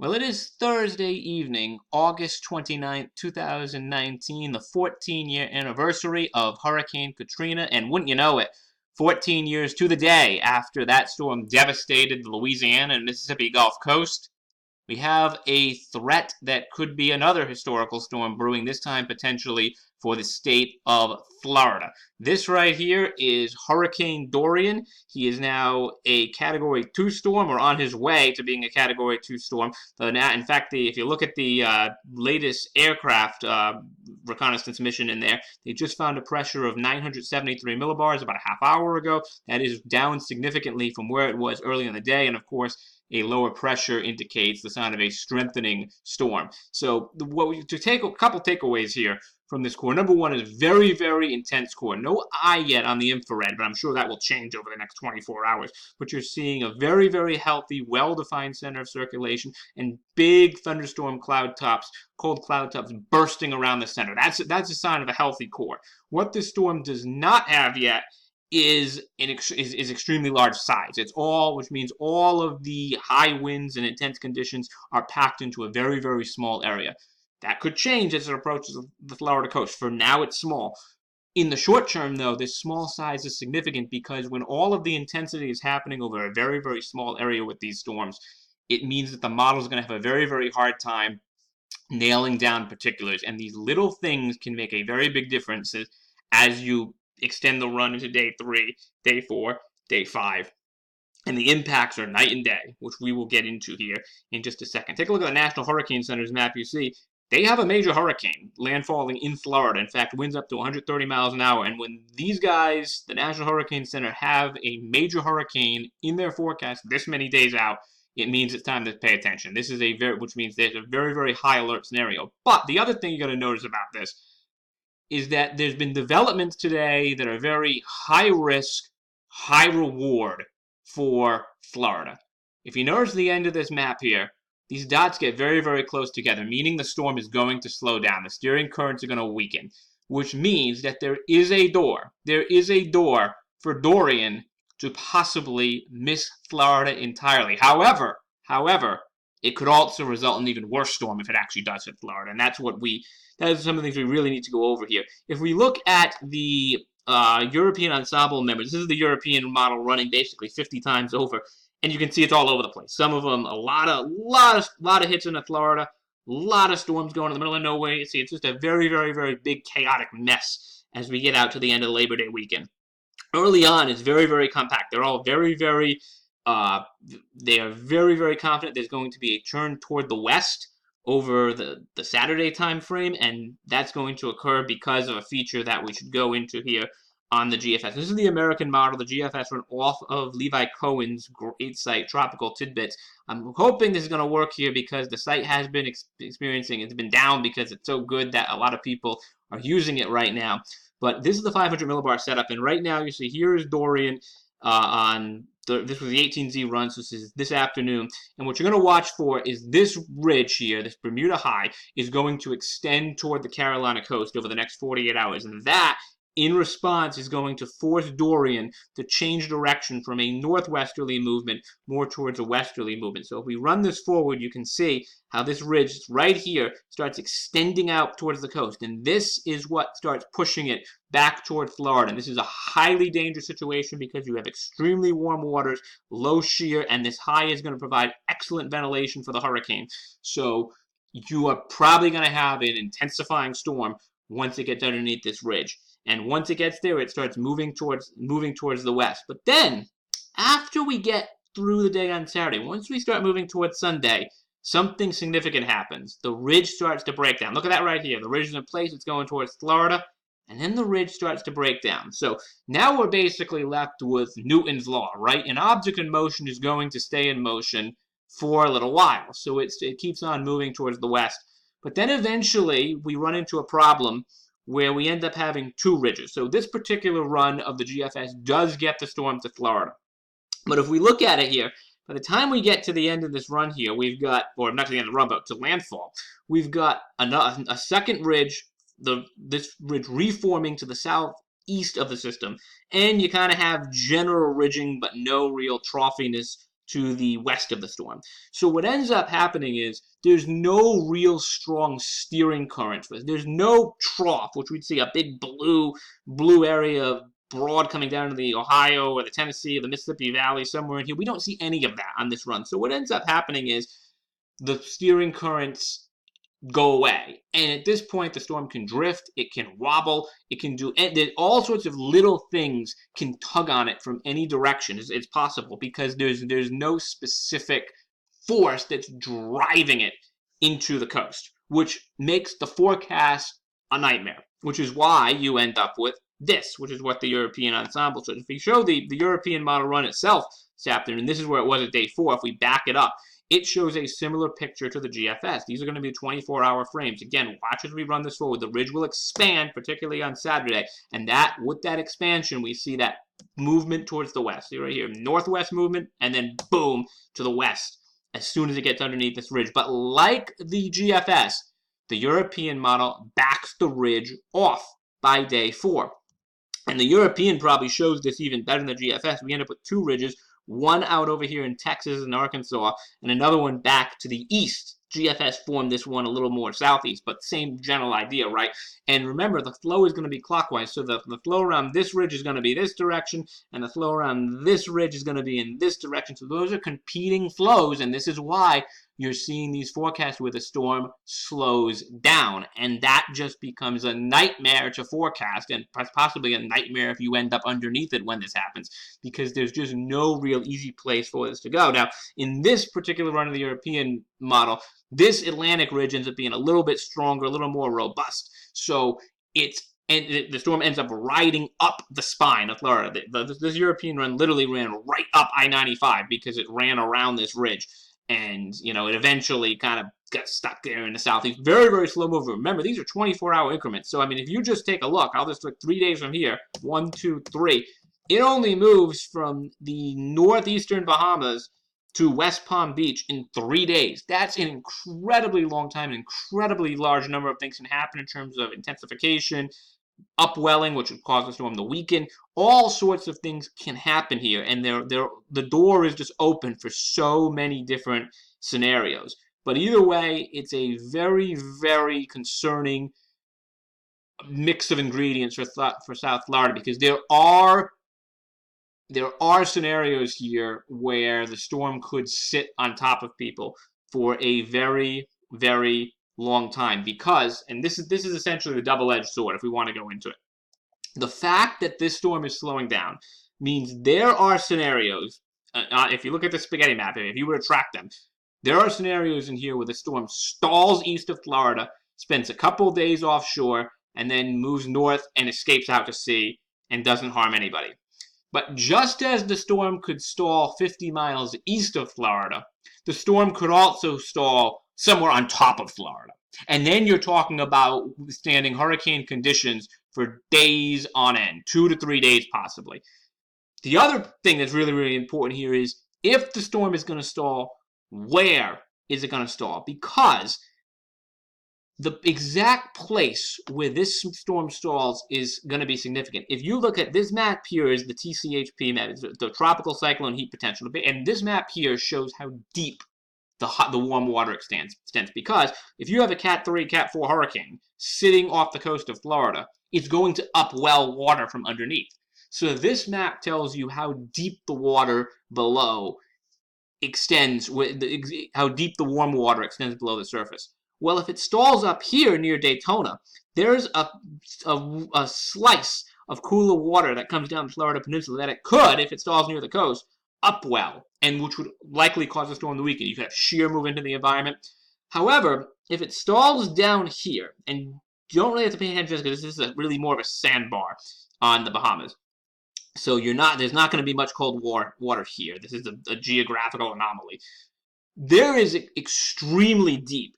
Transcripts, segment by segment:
Well, it is Thursday evening, August 29th, 2019, the 14-year anniversary of Hurricane Katrina, and wouldn't you know it, 14 years to the day after that storm devastated the Louisiana and Mississippi Gulf Coast. We have a threat that could be another historical storm brewing, this time potentially for the state of Florida. This right here is Hurricane Dorian. He is now a Category 2 storm, or on his way to being a Category 2 storm. In fact, if you look at the latest aircraft reconnaissance mission in there, they just found a pressure of 973 millibars about a half hour ago. That is down significantly from where it was early in the day, and of course, a lower pressure indicates the sign of a strengthening storm. So to take a couple takeaways here from this core. Number one is very, very intense core. No eye yet on the infrared, but I'm sure that will change over the next 24 hours. But you're seeing a very, very healthy, well-defined center of circulation and big thunderstorm cloud tops, cold cloud tops bursting around the center. That's a sign of a healthy core. What this storm does not have yet is extremely large size. Which means all of the high winds and intense conditions are packed into a very, very small area. That could change as it approaches the Florida coast. For now, it's small. In the short term, though, this small size is significant because when all of the intensity is happening over a very, very small area with these storms, it means that the model is going to have a very, very hard time nailing down particulars. And these little things can make a very big difference as you extend the run into day 3, day 4, day 5. And the impacts are night and day, which we will get into here in just a second. Take a look at the National Hurricane Center's map. You see, they have a major hurricane landfalling in Florida. In fact, winds up to 130 miles an hour. And when these guys, the National Hurricane Center, have a major hurricane in their forecast this many days out, it means it's time to pay attention. Which means there's a very, very high alert scenario. But the other thing you got to notice about this is that there's been developments today that are very high risk, high reward for Florida. If you notice the end of this map here, these dots get very, very close together, meaning the storm is going to slow down. The steering currents are going to weaken, which means that there is a door for Dorian to possibly miss Florida entirely. However, it could also result in an even worse storm if it actually does hit Florida, and that is some of the things we really need to go over here. If we look at the European ensemble members, this is the European model running basically 50 times over. And you can see it's all over the place. Some of them, a lot of hits into Florida, a lot of storms going in the middle of nowhere. You see, it's just a very, very, very big chaotic mess as we get out to the end of the Labor Day weekend. Early on, it's very, very compact. They're all very, very, they are very, very confident there's going to be a turn toward the west over the Saturday time frame, and that's going to occur because of a feature that we should go into here on the GFS. This is the American model. The GFS run off of Levi Cohen's great site, Tropical Tidbits. I'm hoping this is going to work here because the site has been it's been down because it's so good that a lot of people are using it right now. But this is the 500 millibar setup, and right now you see here is Dorian this was the 18Z run, so this is this afternoon. And what you're going to watch for is this ridge here, this Bermuda High, is going to extend toward the Carolina coast over the next 48 hours. And that, in response, is going to force Dorian to change direction from a northwesterly movement more towards a westerly movement. So if we run this forward, you can see how this ridge right here starts extending out towards the coast. And this is what starts pushing it back toward Florida. And this is a highly dangerous situation because you have extremely warm waters, low shear, and this high is going to provide excellent ventilation for the hurricane. So you are probably going to have an intensifying storm once it gets underneath this ridge. And once it gets there, it starts moving towards the west. But then, after we get through the day on Saturday, once we start moving towards Sunday, something significant happens. The ridge starts to break down. Look at that right here. The ridge is in place. It's going towards Florida. And then the ridge starts to break down. So now we're basically left with Newton's law, right? An object in motion is going to stay in motion for a little while. So it keeps on moving towards the west. But then eventually, we run into a problem where we end up having two ridges. So this particular run of the GFS does get the storm to Florida. But if we look at it here, by the time we get to the end of this run here, we've got, or not to the end of the run, but to landfall, we've got a second ridge, this ridge reforming to the southeast of the system, and you kind of have general ridging, but no real troughiness to the west of the storm. So what ends up happening is there's no real strong steering current for this. There's no trough, which we'd see a big blue area broad coming down to the Ohio or the Tennessee or the Mississippi Valley, somewhere in here. We don't see any of that on this run. So what ends up happening is the steering currents go away. And at this point, the storm can drift, it can wobble, it can do all sorts of little things can tug on it from any direction. It's possible because there's no specific force that's driving it into the coast, which makes the forecast a nightmare, which is why you end up with this, which is what the European ensemble shows. If we show the European model run itself this afternoon, and this is where it was at day 4, if we back it up, it shows a similar picture to the GFS. These are going to be 24-hour frames. Again, watch as we run this forward. The ridge will expand, particularly on Saturday. And with that expansion, we see that movement towards the west. See right here, northwest movement, and then boom, to the west as soon as it gets underneath this ridge. But like the GFS, the European model backs the ridge off by day 4. And the European probably shows this even better than the GFS. We end up with 2 ridges, one out over here in Texas and Arkansas, and another one back to the east. GFS formed this one a little more southeast, but same general idea, right? And remember, the flow is going to be clockwise, so the flow around this ridge is going to be this direction, and the flow around this ridge is going to be in this direction. So those are competing flows, and this is why you're seeing these forecasts where the storm slows down, and that just becomes a nightmare to forecast, and possibly a nightmare if you end up underneath it when this happens, because there's just no real easy place for this to go. Now, in this particular run of the European model, this Atlantic ridge ends up being a little bit stronger, a little more robust. So the storm ends up riding up the spine of Florida. This European run literally ran right up I-95 because it ran around this ridge. And, it eventually kind of got stuck there in the southeast. Very, very slow mover. Remember, these are 24-hour increments. So, if you just take a look, I'll just look 3 days from here. 1, 2, 3. It only moves from the northeastern Bahamas to West Palm Beach in 3 days. That's an incredibly long time, an incredibly large number of things can happen in terms of intensification, upwelling, which would cause the storm to weaken. All sorts of things can happen here, and the door is just open for so many different scenarios. But either way, it's a very, very concerning mix of ingredients for South Florida, because there are scenarios here where the storm could sit on top of people for a very, very long time, because, and this is essentially the double-edged sword if we want to go into it. The fact that this storm is slowing down means there are scenarios, if you look at the spaghetti map, if you were to track them, there are scenarios in here where the storm stalls east of Florida, spends a couple days offshore, and then moves north and escapes out to sea and doesn't harm anybody. But just as the storm could stall 50 miles east of Florida, the storm could also stall somewhere on top of Florida. And then you're talking about withstanding hurricane conditions for days on end, 2 to 3 days possibly. The other thing that's really, really important here is if the storm is going to stall, where is it going to stall? Because the exact place where this storm stalls is going to be significant. If you look at this map here, is the TCHP map, it's the tropical cyclone heat potential, and this map here shows how deep the warm water extends. Because if you have a Cat 3, Cat 4 hurricane sitting off the coast of Florida, it's going to upwell water from underneath. So this map tells you how deep the water below extends, how deep the warm water extends below the surface. Well, if it stalls up here near Daytona, there's a slice of cooler water that comes down the Florida Peninsula that it could, if it stalls near the coast, upwell, and which would likely cause the storm to weaken. You could have shear move into the environment. However, if it stalls down here, and you don't really have to pay attention to this because this is really more of a sandbar on the Bahamas. So there's not going to be much cold water here. This is a geographical anomaly. There is extremely deep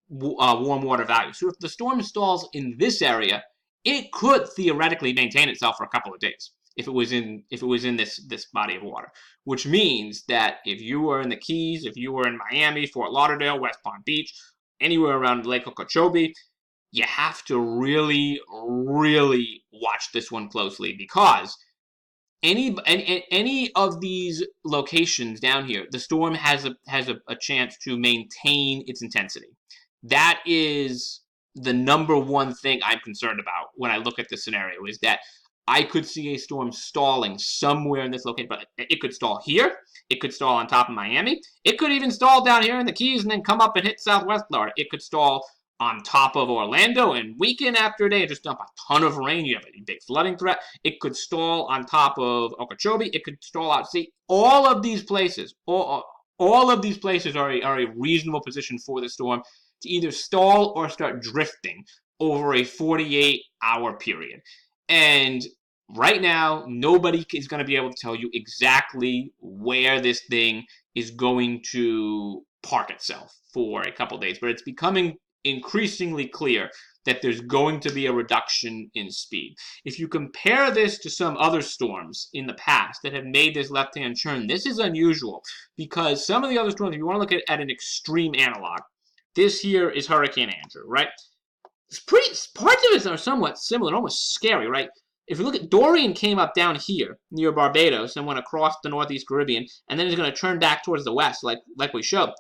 warm water value. So if the storm stalls in this area, it could theoretically maintain itself for a couple of days if it was in this body of water. Which means that if you were in the Keys, if you were in Miami, Fort Lauderdale, West Palm Beach, anywhere around Lake Okeechobee, you have to really, really watch this one closely, because any of these locations down here, the storm has a chance to maintain its intensity. That is the number one thing I'm concerned about when I look at this scenario, is that I could see a storm stalling somewhere in this location. But it could stall here. It could stall on top of Miami. It could even stall down here in the Keys and then come up and hit Southwest Florida. It could stall on top of Orlando, and weekend after day, just dump a ton of rain. You have a big flooding threat. It could stall on top of Okeechobee. It could stall out. See, all of these places, all of these places are a reasonable position for the storm to either stall or start drifting over a 48-hour period. And right now, nobody is going to be able to tell you exactly where this thing is going to park itself for a couple days, but it's becoming increasingly clear that there's going to be a reduction in speed. If you compare this to some other storms in the past that have made this left-hand turn, this is unusual because some of the other storms, if you want to look at an extreme analog, this here is Hurricane Andrew, right? Parts of it are somewhat similar, almost scary, right? If you look at Dorian, came up down here near Barbados and went across the Northeast Caribbean, and then is going to turn back towards the west, like we showed.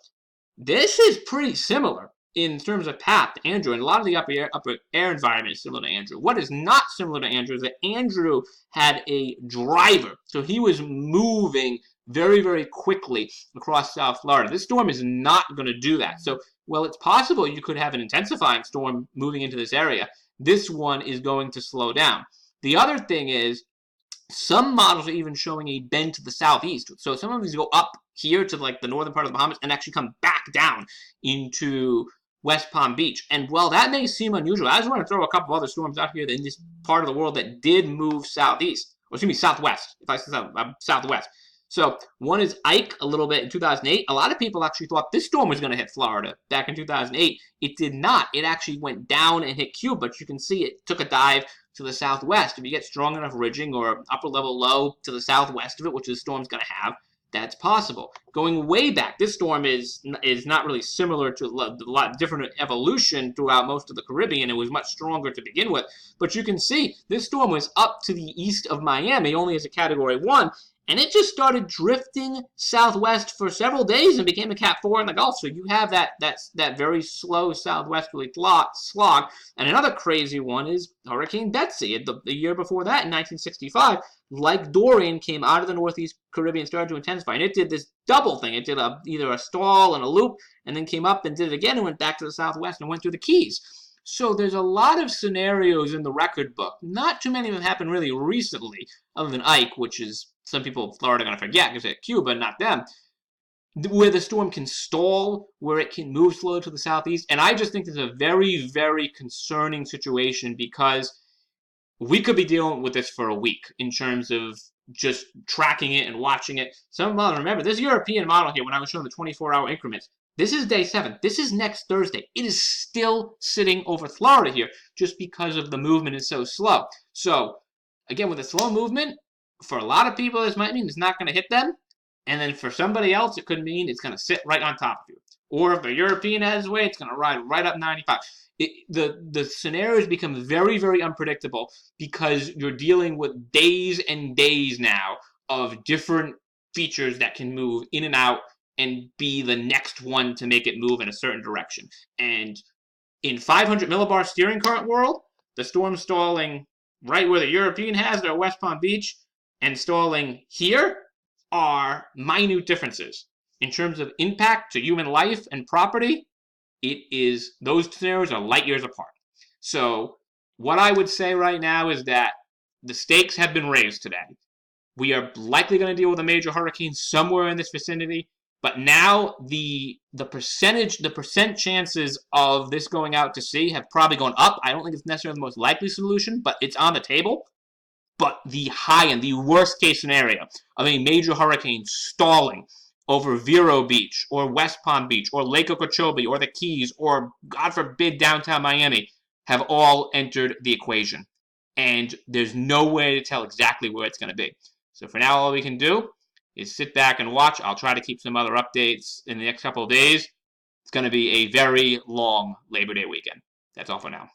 This is pretty similar in terms of path to Andrew, and a lot of the upper air environment is similar to Andrew. What is not similar to Andrew is that Andrew had a driver, so he was moving very, very quickly across South Florida. This storm is not going to do that. So, well, it's possible you could have an intensifying storm moving into this area. This one is going to slow down. The other thing is, some models are even showing a bend to the southeast. So some of these go up here to like the northern part of the Bahamas and actually come back down into West Palm Beach. And while that may seem unusual, I just want to throw a couple other storms out here in this part of the world that did move southeast. Or excuse me, southwest. If I say southwest. So one is Ike a little bit in 2008. A lot of people actually thought this storm was going to hit Florida back in 2008. It did not. It actually went down and hit Cuba, but you can see it took a dive to the southwest. If you get strong enough ridging or upper level low to the southwest of it, which the storm's going to have, that's possible. Going way back, this storm is not really similar to a lot different evolution throughout most of the Caribbean. It was much stronger to begin with. But you can see this storm was up to the east of Miami, only as a Category 1, and it just started drifting southwest for several days and became a Cat 4 in the Gulf. So you have that very slow southwesterly slog. And another crazy one is Hurricane Betsy. The year before that, in 1965, like Dorian, came out of the Northeast Caribbean, started to intensify. And it did this double thing. It did either a stall and a loop, and then came up and did it again and went back to the southwest and went through the Keys. So there's a lot of scenarios in the record book. Not too many of them happened really recently, other than Ike, which is some people in Florida are going to forget because it's Cuba, not them, where the storm can stall, where it can move slowly to the southeast. And I just think this is a very, very concerning situation because we could be dealing with this for a week in terms of just tracking it and watching it. Some models, remember, this European model here, when I was showing the 24-hour increments, this is day 7. This is next Thursday. It is still sitting over Florida here just because of the movement is so slow. So, again, with a slow movement, for a lot of people, this might mean it's not going to hit them. And then for somebody else, it could mean it's going to sit right on top of you. Or if the European has way, it's going to ride right up 95. The scenarios become very, very unpredictable because you're dealing with days and days now of different features that can move in and out and be the next one to make it move in a certain direction. And in 500 millibar steering current world, the storm stalling right where the European has their West Palm Beach and stalling here are minute differences. In terms of impact to human life and property, those scenarios are light years apart. So what I would say right now is that the stakes have been raised today. We are likely going to deal with a major hurricane somewhere in this vicinity, but now the percent chances of this going out to sea have probably gone up. I don't think it's necessarily the most likely solution, but it's on the table. But the high end, the worst case scenario of a major hurricane stalling over Vero Beach or West Palm Beach or Lake Okeechobee or the Keys or, God forbid, downtown Miami have all entered the equation. And there's no way to tell exactly where it's going to be. So for now, all we can do is sit back and watch. I'll try to keep some other updates in the next couple of days. It's going to be a very long Labor Day weekend. That's all for now.